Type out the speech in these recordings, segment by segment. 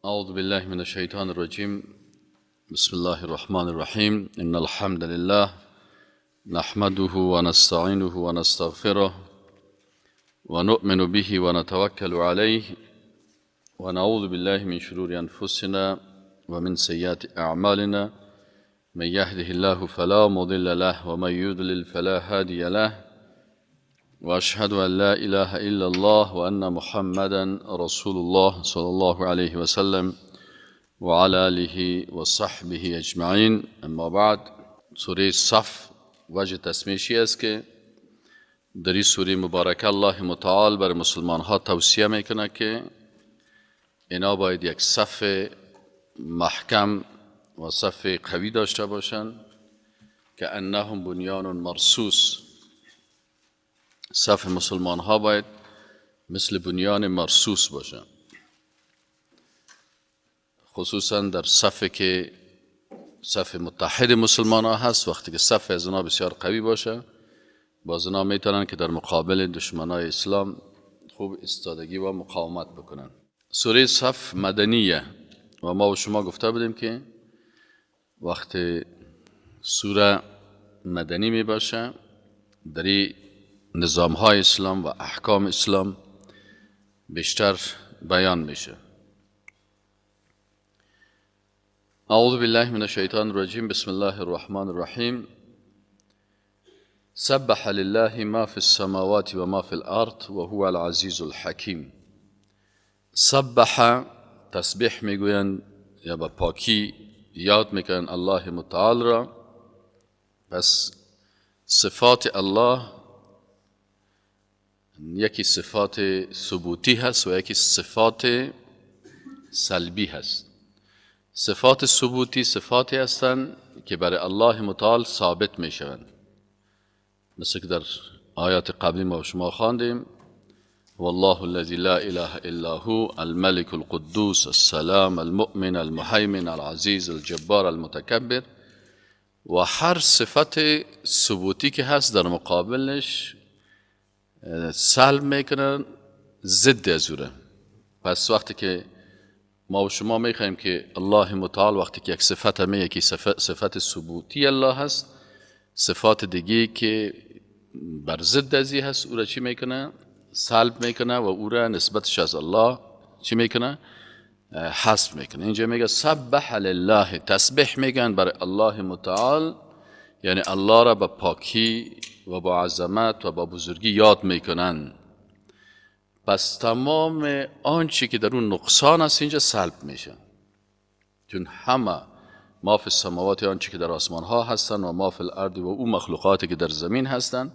أعوذ بالله من الشيطان الرجيم. بسم الله الرحمن الرحيم. إن الحمد لله نحمده ونستعينه ونستغفره ونؤمن به ونتوكل عليه ونعوذ بالله من شرور أنفسنا ومن سيئات أعمالنا. من يهده الله فلا مضل له ومن يضلل فلا هادي له وأشهد أن لا إله إلا الله وأن محمدا رسول الله صلى الله عليه وسلم وعلى آله وصحبه أجمعين. اما بعد، سوره صف وجه تسمیشی است که در این سوره مبارکه الله متعال بر مسلمان ها توصیه میکنه که اینا باید یک صف محکم و صف قوی داشته باشند که انهم بنیان مرصوص. صف مسلمان ها باید مثل بنیان مرصوص باشه، خصوصا در صفی که صف متحد مسلمان ها هست. وقتی که صف از اونا بسیار قوی باشه، باز اونا میتونن که در مقابل دشمنای اسلام خوب استادگی و مقاومت بکنن. سوره صف مدنیه و ما و شما گفته بودیم که وقتی سوره مدنی می باشه در نظام های اسلام و احکام اسلام بیشتر بیان میشه. اعوذ بالله من الشیطان الرجیم. بسم الله الرحمن الرحیم. سبح لله ما فی السماوات و ما فی الارض و هو العزیز الحکیم. سبح تسبیح میگویند یا با پاکی یاد میکنن الله متعال را. پس صفات الله یکی صفات ثبوتی هست و یکی صفات سلبی هست. صفات ثبوتی صفاتی هستند که برای الله متعال ثابت می شوند، مثل که در آیات قبلی ما شما خواندیم والله الذی لا اله الا هو الملك القدوس السلام المؤمن المهيمن العزيز الجبار المتكبر. و هر صفت ثبوتی که هست در مقابلش سلب میکنن، ضد از اوره. پس وقتی که ما و شما میخوایم که الله متعال وقتی که یک صفت میگه که صفت ثبوتی الله هست، صفات دیگه که بر ضد ازی هست او را چی میکنه؟ سلب میکنه و او را نسبتش از الله چی میکنه؟ حذف میکنه. اینجا میگه سبح لله، تسبیح میگن برای الله متعال، یعنی الله را با پاکی و با عظمت و با بزرگی یاد میکنن. پس تمام آنچه که در اون نقصان است اینجا سلب میشه، چون همه ما فی السماوات، آنچه که در آسمان ها هستن، و ما فی الارض، و او مخلوقاتی که در زمین هستن،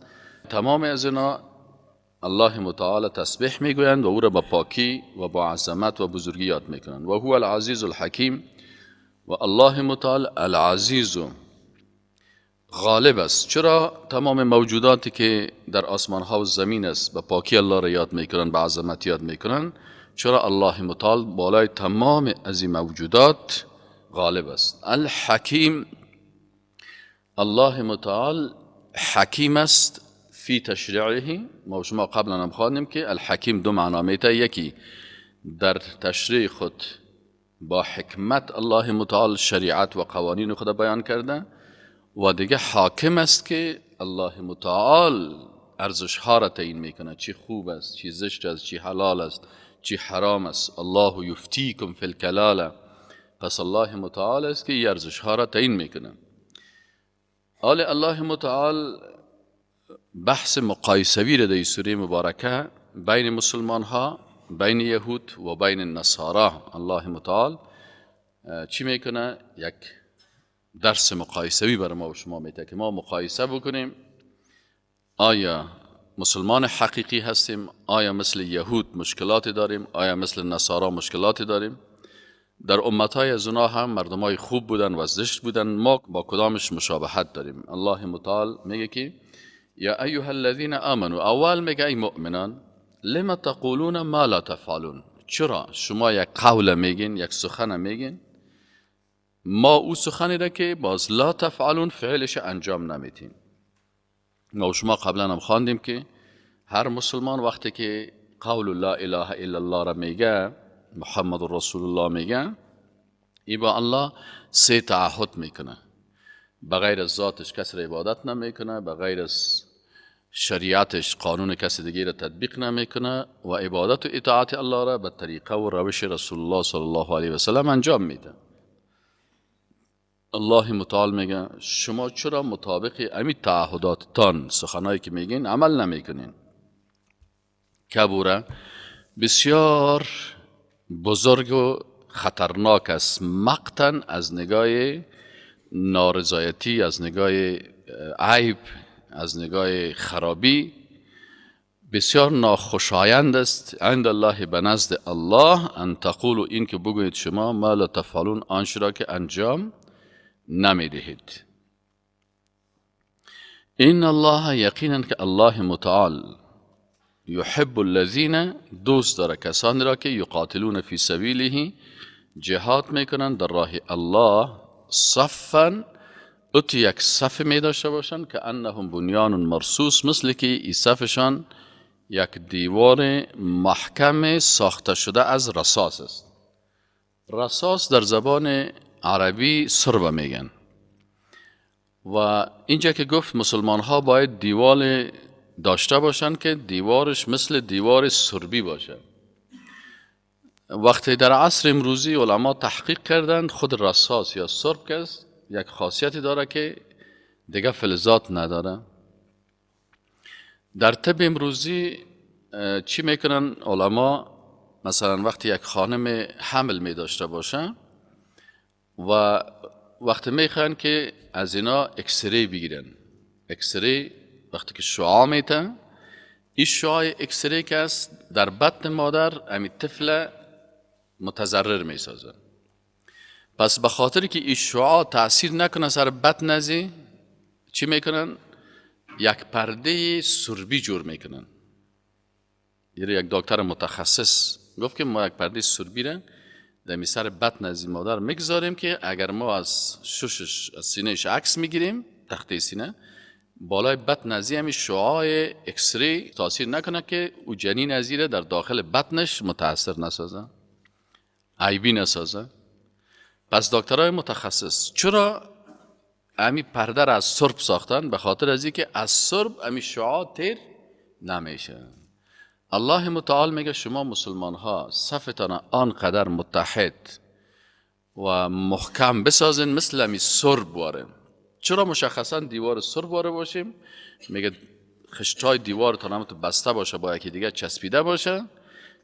تمام از اینا الله متعال تسبیح میگویند و او را با پاکی و با عظمت و بزرگی یاد میکنند. و هو العزیز الحکیم. و الله متعال العزیز غالب است. چرا تمام موجوداتی که در آسمان ها و زمین است با پاکی الله را یاد میکنن، با عظمت یاد میکنن؟ چرا الله متعال بالای تمام از این موجودات غالب است. الحکیم، الله متعال حکیم است فی تشریعه. ما شما قبلا هم خواندیم که الحکیم دو معنا میده. یکی در تشریع خود با حکمت الله متعال شریعت و قوانین خود بیان کرده، و دیگه حاکم است که الله متعال ارزش ها را تعیین میکنه، چی خوب است، چی زشت است، چی حلال است، چی حرام است. الله یفتیکم فی الکلاله. پس الله متعال است که ارزش ها را تعیین میکنه. حال الله متعال بحث مقایسوی را در سوره مبارکه بین مسلمان ها، بین یهود و بین نصارا الله متعال چی میکنه؟ یک درس مقایسوی برای ما و شما میده که ما مقایسه بکنیم آیا مسلمان حقیقی هستیم، آیا مثل یهود مشکلاتی داریم، آیا مثل نصارا مشکلاتی داریم. در امتهای از اونا هم مردمای خوب بودن و زشت بودن، ما با کدامش مشابهت داریم. الله متعال میگه که یا ایها الذین آمنوا، اول میگه ای مؤمنان، لما تقولون ما لا تفعلون، چرا شما یک قول میگین، یک سخن میگین، ما او سخنی را که باز لا تفعلون فعلش انجام نمیدین. ما و شما قبلا هم خواندیم که هر مسلمان وقتی که قول لا اله الا الله را میگه، محمد رسول الله میگه، این با الله 3 تعهد میکنه. بغیر از ذاتش کس را عبادت نمیکنه، بغیر از شریعتش قانون کسی دیگه را تطبیق نمیکنه و عبادت و اطاعت الله را به طریقه و روش رسول الله صلی الله علیه و سلم انجام میده. الله متعال میگه شما چرا مطابق امی تعهداتتان سخنایی که میگین عمل نمیکنین؟ کبوره بسیار بزرگ و خطرناک است، مقتن از نگاه نارضایتی، از نگاه عیب، از نگاه خرابی، بسیار ناخوشایند است عند الله، به نزد الله، ان تقولوا، این که بگویید شما ما لا تفعلون، آنچه را که انجام نمیدهید. این الله، یقینا که الله متعال، یحب الذین، دوست داره کسانی را که یقاتلون فی سبیله، جهاد میکنن در راه الله، صفا، اتو یک صف می داشته باشن که انهم بنیان مرصوص، مثل که این صفشان یک دیوار محکم ساخته شده از رصاص است. رصاص در زبان عربی سربه میگن و اینجا که گفت مسلمان ها باید دیوار داشته باشن که دیوارش مثل دیوار سربی باشه. وقتی در عصر امروزی علما تحقیق کردند خود رصاص یا سرب که یک خاصیتی داره که دیگه فلزات نداره. در طب امروزی چی میکنن علما؟ مثلا وقتی یک خانم حمل می داشته باشه و وقتی میخوان که از اینا اکسری بگیرن، اکسری وقتی که شعاع میتن، این شعاع اکسری که است در بطن مادر امی طفل متضرر میسازه. پس به خاطر که این شعاع تأثیر نکنه سر بطن ازی، چی میکنن؟ یک پرده سربی جور میکنن. یک دکتر متخصص گفت که ما یک پرده سربی را در سر بطن ازی مادر میگذاریم که اگر ما از ششش از سینهش عکس میگیریم، تخته سینه بالای بطن ازی همی شعاع اکسری تاثیر نکنه که او جنین ازی را در داخل بطنش متاثر نسازه، عیبی نسازه. پس دکترای متخصص چرا امی پرده را از سرب ساختن؟ به خاطر ازی که از سرب امی شعاع تیر نمیشه. الله متعال میگه شما مسلمان ها صفتان آنقدر متحد و محکم بسازن مثل امی سرب واره. چرا مشخصا دیوار سرب واره باشیم؟ میگه خشتای دیوار تا نمت بسته باشه با یکی دیگه چسبیده باشه.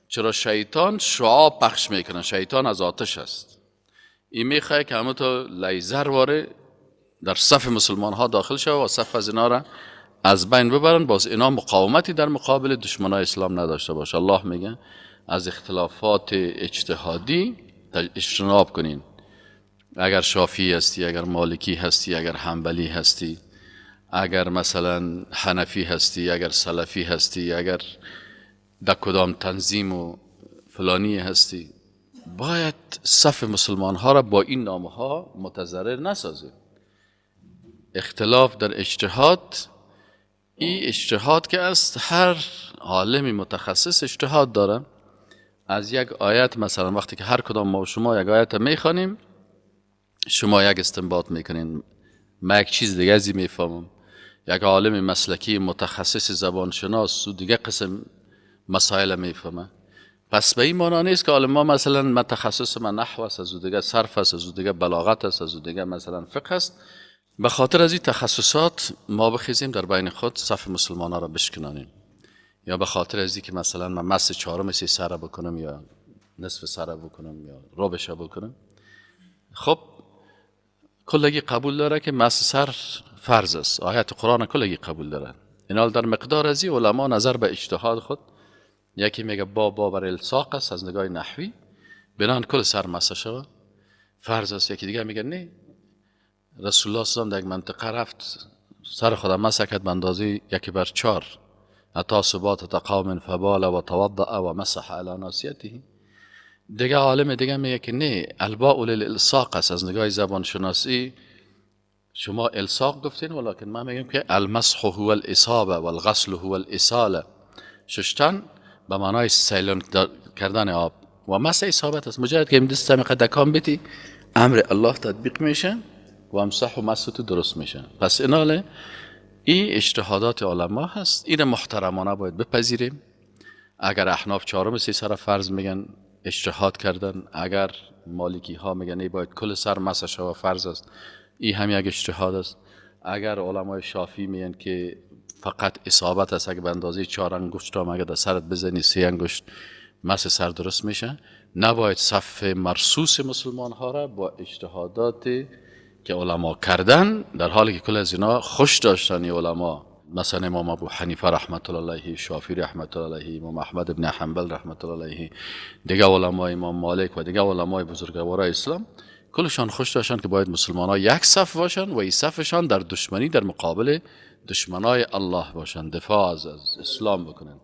چرا شیطان شعاع پخش میکنه، شیطان از آتش است. این میخواه که همه تو لیزر واره در صف مسلمان ها داخل شد و صف از اینا را از بین ببرن، باز اینا مقاومتی در مقابل دشمنای اسلام نداشته باشه. الله میگه از اختلافات اجتهادی اجتناب کنین. اگر شافعی هستی، اگر مالکی هستی، اگر حنبلی هستی، اگر مثلا حنفی هستی، اگر سلفی هستی، اگر در کدام تنظیم و فلانی هستی، باید صف مسلمان ها را با این نامه ها متضرر نسازید. اختلاف در اجتهاد، این اجتهاد که است هر عالمی متخصص اجتهاد داره. از یک آیت مثلا وقتی که هر کدام ما و شما یک آیت میخوانیم، شما یک استنباط میکنین، من یک چیز دیگه ازی میفهمم. یک عالم مسلکی متخصص زبانشناس و دیگه قسم مسائل میفهمه. پس به این معنی نیست که علما مثلا من تخصص من نحو است، از دیگه صرف است، از دیگه بلاغت است، از دیگه مثلا فقه است. به خاطر از این تخصصات ما بخیزیم در بین خود صف مسلمان ها را بشکنانیم، یا به خاطر از این که مثلا من مس چهارم سی سر بکنم یا نصف سر بکنم یا ربع بکنم، خب کلگی قبول داره که مس سر فرض است، آیات قرآن کلگی قبول داره. اینال در مقدار از این علما نظر به اجتهاد خود، یکی میگه با بر الساق است از نگاه نحوی، بنان کل سر مس شود فرض است. یکی دیگه میگه نه، رسول الله صلی الله علیه و آله در منطقه رفت سر خودم مسح کرد به اندازه 1/4، اتا ثبات قوم فبال و توضأ و مسح علی ناصیته. دیگه عالم دیگه میگه که نه، الباء للالصاق است از نگاه زبان شناسی. شما الصاق گفتین ولکن ما میگیم که المسح هو الاصابه والغسل هو الاساله. ششتن به معنای سیلان کردن آب، و مس اصابت است. مجرد که این دست هم دکان بیتی امر الله تطبیق میشه و امسح و مس تو درست میشه. پس ایناله این اجتهادات علما هست، این محترمانه باید بپذیریم. اگر احناف 4 سر فرض میگن اجتهاد کردن، اگر مالکی ها میگن ای باید کل سر مسش و فرض است، این هم یک اجتهاد است. اگر علمای شافعی میگن که فقط اصابت است، اگر به اندازه 4 انگشت هم اگر در سرت بزنی 3 انگشت مس سر درست میشه. نباید صف مرصوص مسلمان ها را با اجتهادات که علما کردن، در حالی که کل از اینا خوش داشتن علما، مثلا امام ابو حنیفه رحمت الله علیه، شافعی رحمت الله علیه، امام احمد ابن حنبل رحمت الله علیه، دیگه علما امام مالک و دیگه علمای بزرگوارای اسلام، کلشان خوش داشتن که باید مسلمان ها یک صف باشن و این صفشان در دشمنی در مقابل دشمنای الله باشن، دفاع از اسلام بکنن.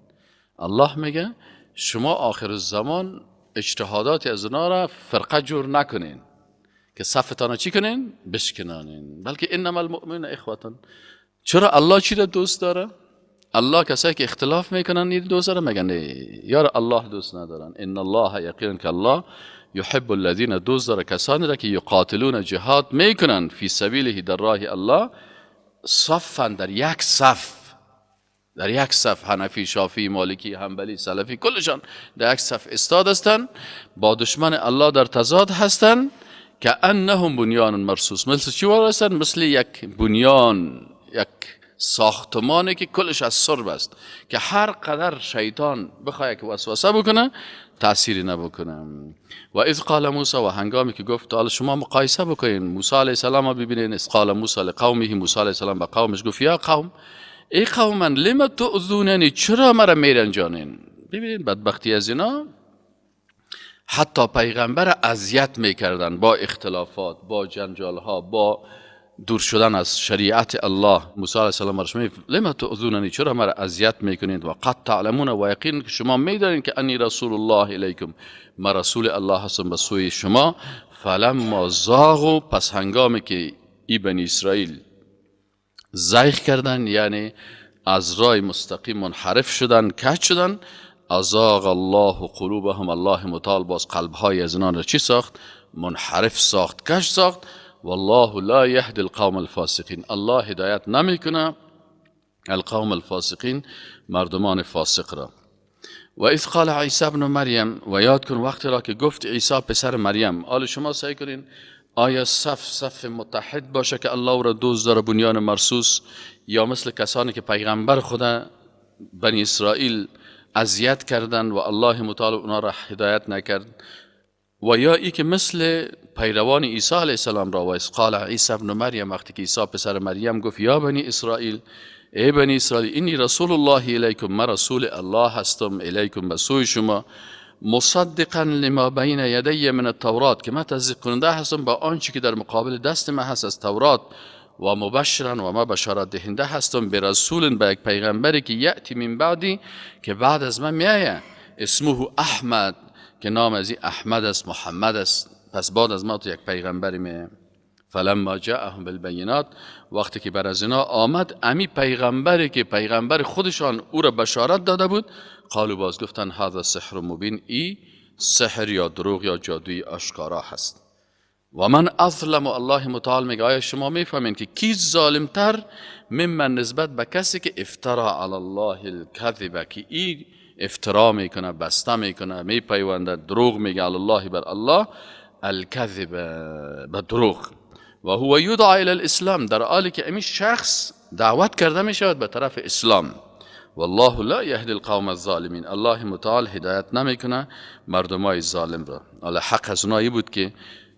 الله میگه شما آخر الزمان اجتهادات از اونا را فرقه جور نکنین که صفتان چی کنین؟ بشکنانین. بلکه انما المؤمنون اخوتون. چرا الله چی را دوست داره؟ الله کسایی که اختلاف میکنن این دوست داره؟ میگن یار الله دوست ندارن. ان الله یقینا که الله یحب الذین، دوست داره کسانی را که یقاتلون جهاد میکنن فی سبیله، در راه الله، صفا، در یک صف، در یک صف. حنفی، شافعی، مالکی، حنبلی، سلفی کلشان در یک صف استاد هستن، با دشمن الله در تضاد هستن. که انهم بنیان مرصوص، مثل چی هستن؟ مثل یک بنیان، یک ساختمانی که کلش از سرب است، که هر قدر شیطان بخواد که وسوسه بکنه تأثیری نبکنه. و اذ قال موسی، و هنگامی که گفت، حالا شما مقایسه بکنین موسی علیه السلام رو ببینین. اذ قال موسی لقومه، موسی علیه السلام به قومش گفت یا قوم، ای قوم من لم تؤذوننی، چرا مرا میرنجانین؟ ببینین بدبختی از اینا، حتی پیغمبر اذیت میکردن با اختلافات، با جنجال ها، با دور شدن از شریعت الله. موسی علیه السلام برش میگه لما تؤذوننی، چرا مرا اذیت میکنید؟ و قد تعلمون، و یقین که شما میدانید که انی رسول الله الیکم، ما رسول الله هستم به سوی شما. فلما زاغوا، پس هنگامی که ای بنی اسرائیل زیغ کردن، یعنی از راه مستقیم منحرف شدن، کج شدن، ازاغ الله قلوبهم، الله متعال باز قلبهای از اینان را چی ساخت؟ منحرف ساخت، کج ساخت. والله لا یهدی القوم الفاسقین، الله هدایت نمیکنه القوم الفاسقین، مردمان فاسق را. و اذ قال عیسی ابن مریم، و یاد کن وقتی را که گفت عیسی پسر مریم. حالا شما سعی کنین آیا صف متحد باشه که الله را دوست داره، بنیان مرصوص، یا مثل کسانی که پیغمبر خدا بنی اسرائیل اذیت کردن و الله متعال اونا را هدایت نکرد، و یا ای که مثل پیروان عیسی علیه السلام را. و اذ قال عیسی ابن مریم، وقتی که عیسی پسر مریم گفت یا بنی اسرائیل، ای بنی اسرائیل، اینی رسول الله الیکم، من رسول الله هستم الیکم، به سوی شما، مصدقا لما بین یدی من التورات، که من تصدیق کننده هستم با آنچه که در مقابل دست من هست از تورات، و مبشرا، و ما بشارت دهنده هستم به رسول، به یک پیغمبری که یأتی من بعدی، که بعد از من میآید، اسمه احمد، که نام از این احمد است، محمد است. پس بعد از ما تو یک پیغمبری میآید. فلما جاءهم بالبینات، وقتی که بر از اینا آمد امی پیغمبری که پیغمبر خودشان او را بشارت داده بود، قالوا، باز گفتن هذا سحر مبین، ای سحر یا دروغ یا جادوی آشکارا هست. و من اظلم، الله متعال میگه آیا شما میفهمین که کی ظالمتر ممن، نسبت به کسی که افترا علی الله الکذب، که ای افترا میکنه، بسته میکنه، میپیونده، دروغ میگه علی الله، بر الله، الکذب، به دروغ. و هو یدعى الى الاسلام، در حالی که امی شخص دعوت کرده میشود به طرف اسلام. والله لا یهدی القوم الظالمین، الله متعال هدایت نمیکنه مردمای ظالم را. حالا حق از اونایی بود که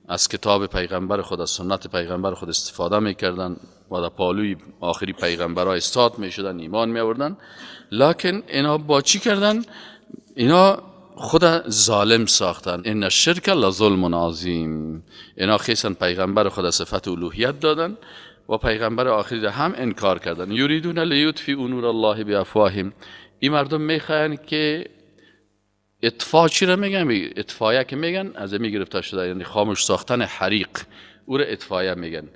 از کتاب پیغمبر خود، از سنت پیغمبر خود استفاده میکردن و در پالوی آخری پیغمبرها استاد میشدن، ایمان میآوردن. لکن اینا با چی کردن؟ اینا خود ظالم ساختن. ان الشرک لظلم عظیم، اینا خیسن پیغمبر خود صفت الوهیت دادن و پیغمبر آخری را هم انکار کردن. یریدون لیطفئوا نور الله بافواههم، این مردم میخواین که اطفاء، چی را میگن؟ اطفایه که میگن از می گرفته شده، یعنی خاموش ساختن حریق، او را اطفایه میگن.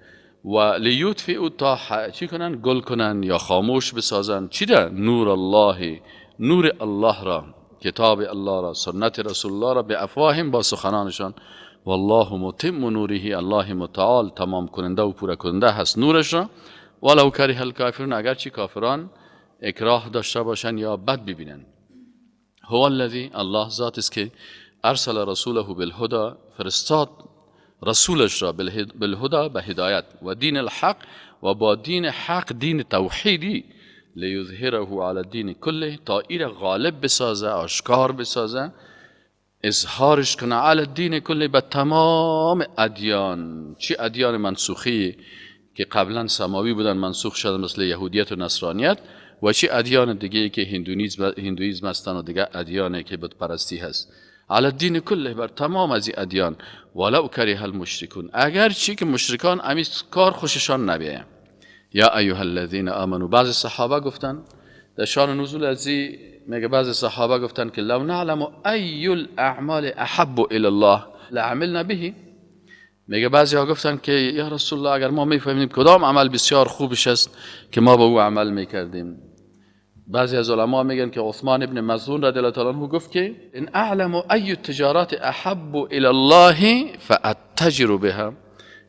و لیطفئوا، تا چی کنن؟ گل کنن یا خاموش بسازن. چی را؟ نور الله، نور الله را. کتاب الله را، سنت رسول الله را به افواهیم با سخنانشان. والله متم نوره، الله متعال تمام کننده و پوره کننده هست نورش را. ولو کره الکافرون، اگرچه کافران اکراه داشته باشن یا بد ببینن. هو الذی، الله ذات است که ارسل رسوله بالهدى، فرستاد رسولش را بالهدى به هدایت، و دین الحق، و با دین حق، دین توحیدی، لیظهره علی الدین کله، تا ایر غالب بسازه، آشکار بسازه، اظهارش کنه علی الدین کله، به تمام ادیان. چی ادیان منسوخی که قبلا سماوی بودن منسوخ شدن مثل یهودیت و نصرانیت، و چی ادیان دیگه که هندویزم هستن و دیگه ادیانی که بت پرستی هست. علی الدین کله، بر تمام از این ادیان. ولو کره المشرکون، اگر چی که مشرکان امی کار خوششان نبیه. یا ایها الذین آمنوا، بعض صحابه گفتن در شان نزول ازی، میگه بعض صحابه گفتن که لو نعلم ای الاعمال احب الی الله لعملنا به. میگه بعضی ها گفتن که یا رسول الله اگر ما میفهمیم کدام عمل بسیار خوبش است که ما به او عمل میکردیم. بعضی از علما میگن که عثمان ابن مظعون رضی الله تعالی عنه گفت که ان اعلم ای التجارات احب الی الله فاتجر بها.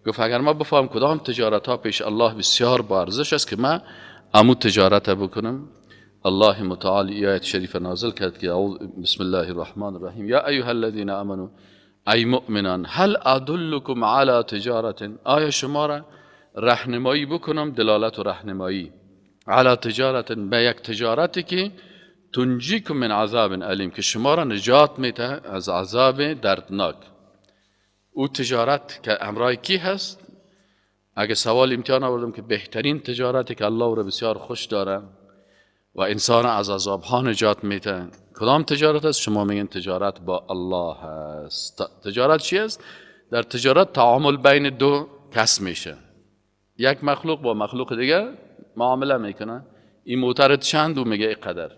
گفت اگر ما بفهم کدام تجارت ها پیش الله بسیار با ارزش است که ما امو تجارت بکنم. الله متعال آیت شریف نازل کرد که بسم الله الرحمن الرحیم یا ایها الذین آمنوا، ای مؤمنان، هل ادلکم علی تجارت، آیا شما را راهنمایی بکنم، دلالت و راهنمایی علی تجارت، به یک تجارتی که تنجیکم من عذاب علیم، که شما را نجات میده از عذاب دردناک. او تجارت که امرای کی هست؟ اگه سوال امتحان آوردم که بهترین تجارتی که الله را بسیار خوش داره و انسان از عذاب ها نجات میده کدام تجارت است؟ شما میگین تجارت با الله هست. تجارت چی است؟ در تجارت تعامل بین دو کس میشه، یک مخلوق با مخلوق دیگه معامله میکنه. این موتر چند؟ و میگه قدر.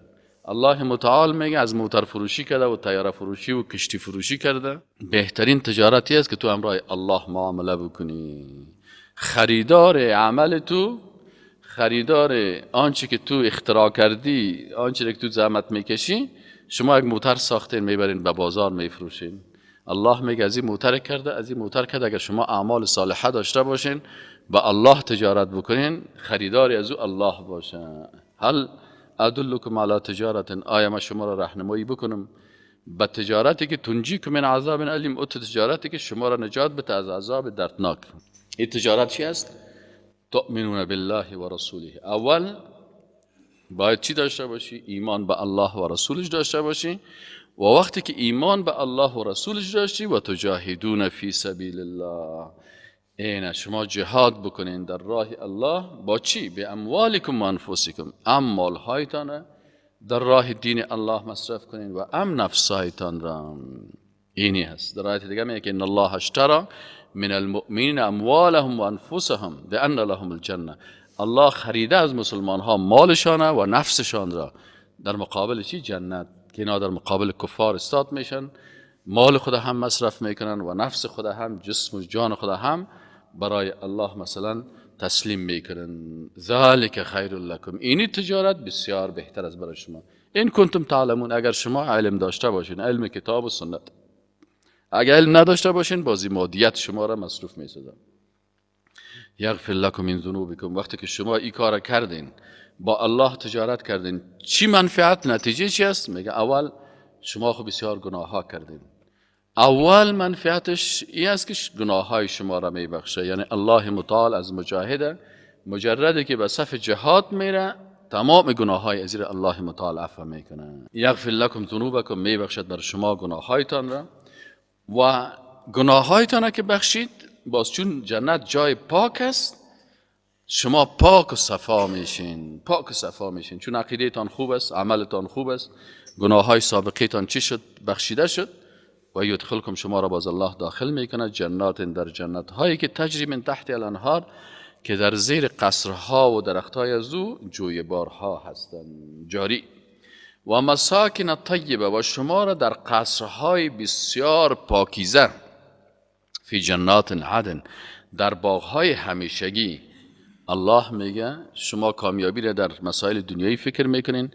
الله متعال میگه از موتر فروشی کرده و طیاره فروشی و کشتی فروشی کرده. بهترین تجارتی است که تو امرای الله معامله بکنی. خریدار عمل تو، خریدار آنچه که تو اختراع کردی، آنچه که تو زحمت میکشی. شما یک موتر ساختین میبرین به بازار میفروشین. الله میگه از این موتر کرده، از این موتر کرده. اگر شما اعمال صالحه داشته باشین، با الله تجارت بکنین، خریداری از او الله باشه. هل ادلکم علی تجارت، آیا ما شما را راهنمایی بکنم به تجارتی که تنجیکم من عذاب علیم، او تجارتی که شما را نجات بده از عذاب دردناک. این تجارت چی است؟ تؤمنون بالله و رسوله. اول باید چی داشته باشی؟ ایمان به الله و رسولش داشته باشی. و وقتی که ایمان به الله و رسولش داشتی، و تجاهدون فی سبیل الله، اینه شما جهاد بکنین در راه الله. با چی؟ به اموالکم و انفسکم، اموال هایتان در راه دین الله مصرف کنین و نفسایتان را. اینی هست. در آیت دیگه میگه که ان الله اشترى من المؤمنین اموالهم و انفسهم بان لهم الجنه. الله خریده از مسلمان ها مالشان و نفسشان را در مقابل چی؟ جنت. که اینا در مقابل کفار استاد میشن، مال خود هم مصرف میکنن و نفس خود هم، جسم و جان خود هم برای الله مثلا تسلیم میکنن. ذالک خیر لکم، اینی تجارت بسیار بهتر از برای شما. این کنتم تعلمون، اگر شما علم داشته باشین، علم کتاب و سنت. اگر علم نداشته باشین، بازی مادیت شما را مصروف میسازن. یغفر لکم من ذنوبکم، وقتی که شما این کار کردین، با الله تجارت کردین، چی منفعت؟ نتیجه چی است؟ میگه اول شما خو بسیار گناه ها کردین. اول منفعتش این است که گناه های شما را میبخشه. یعنی الله متعال از مجرده که به صف جهاد میره، تمام گناه های ازیر الله متعال عفو میکنه. یغفر لکم ذنوبکم، میبخشد بر شما گناه هایتان را. و گناه هایتان که بخشید، باز چون جنت جای پاک است، شما پاک و صفا میشین. پاک و صفا میشین چون عقیده تان خوب است، عملتان خوب است، گناه های سابقه تان چی شد؟ بخشیده شد. و یدخلکم، شما را باز الله داخل میکنه جنات، در جنت هایی که تجری من تحت الانهار، که در زیر قصرها و درختهای از او جویبارها هستند جاری. و مساکن طیبه، و شما را در قصرهای بسیار پاکیزه، فی جنات عدن، در باغهای همیشگی. الله میگه شما کامیابی را در مسائل دنیایی فکر میکنین،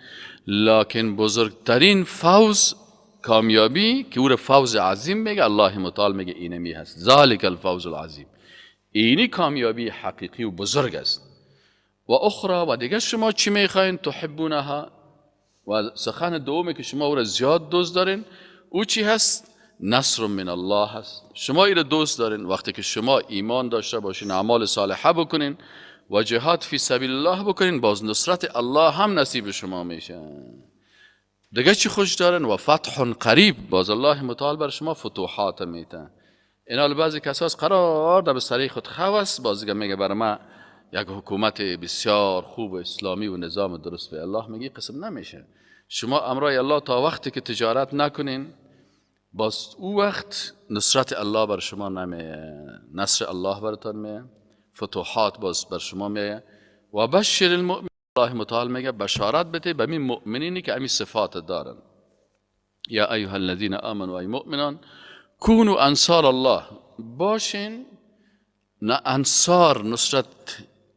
لکن بزرگترین فوز کامیابی که او را فوز عظیم میگه، الله متعال میگه اینمی هست، ذالک الفوز العظیم، اینی کامیابی حقیقی و بزرگ است. و اخرى و دیگه شما چی میخواین؟ تحبونها، و سخن دومی که شما او را زیاد دوست دارین او چی هست؟ نصر من الله هست. شما این را دوست دارین وقتی که شما ایمان داشته باشین، اعمال صالحه بکنین و جهاد فی سبیل الله بکنین، باز نصرت الله هم نصیب شما میشه. دیگه چی خوش دارن؟ و فتح قریب، باز الله متعال بر شما فتوحات میته. اینا بعضی کساس قرار در بستری خود خواست، باز دیگه میگه بر ما یک حکومت بسیار خوب و اسلامی و نظام درست به الله میگه قسم نمیشه. شما امرای الله تا وقتی که تجارت نکنین، باز او وقت نصرت الله بر شما نمیه، نصر الله برتان میه، فتوحات باز بر شما میه. و بشر المؤمن، الله متعال میگه بشارت بده به این مؤمنینی که امی صفات دارن. یا ایها الذین آمنوا، ای مؤمنان، کونوا انصار الله، باشین نه انصار، نصرت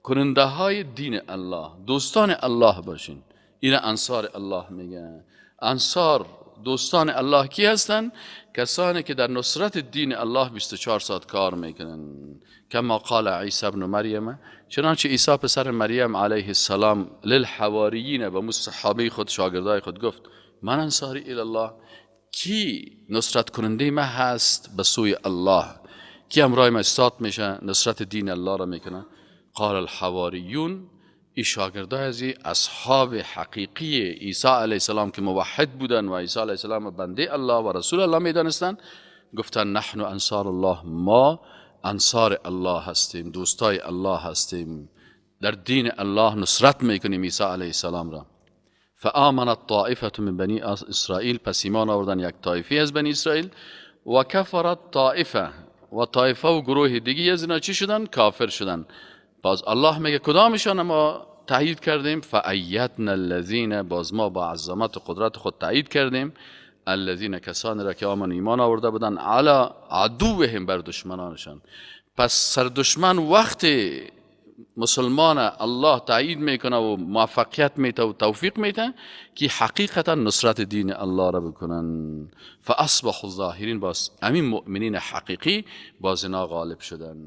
کننده های دین الله، دوستان الله باشین. این انصار الله میگه. انصار دوستان الله کی هستن؟ کسانی که در نصرت دین الله 24 ساعت کار میکنن. کما قال عیسی ابن مریم، چنانچه عیسی پسر مریم علیه السلام للحواریین، و صحابه خود شاگردای خود گفت من انصاری الی الله، کی نصرت کننده ما هست به سوی الله، کی امرای ما استاد میشه نصرت دین الله را میکنه؟ قال الحواریون، این شاگردای از اصحاب حقیقی عیسی علیه السلام که موحد بودن و عیسی علیه السلام بنده الله و رسول الله میدانستن، گفتن نحن انصار الله، ما انصار الله هستیم، دوستای الله هستیم، در دین الله نصرت میکنیم عیسی علیه السلام را. فآمنت طائفه من بنی اسرائیل، پس ایمان آوردن یک طایفه از بنی اسرائیل، و کفرت طائفه، و طایفه و گروه دیگی از اینا چی شدن؟ کافر شدن. باز الله میگه کدامشان ما تایید کردیم؟ فأیدنا الذین، باز ما با عظمت و قدرت خود تایید کردیم، الذین، کسانی را که آمن ایمان آورده بودن، علی عدوهم، بر دشمنانشان. پس سر دشمن وقتی مسلمان الله تایید میکنه و موفقیت میده و توفیق میده که حقیقتا نصرت دین الله را بکنن. فاصبحوا ظاهرین، باز همین مؤمنین حقیقی باز اینا غالب شدن.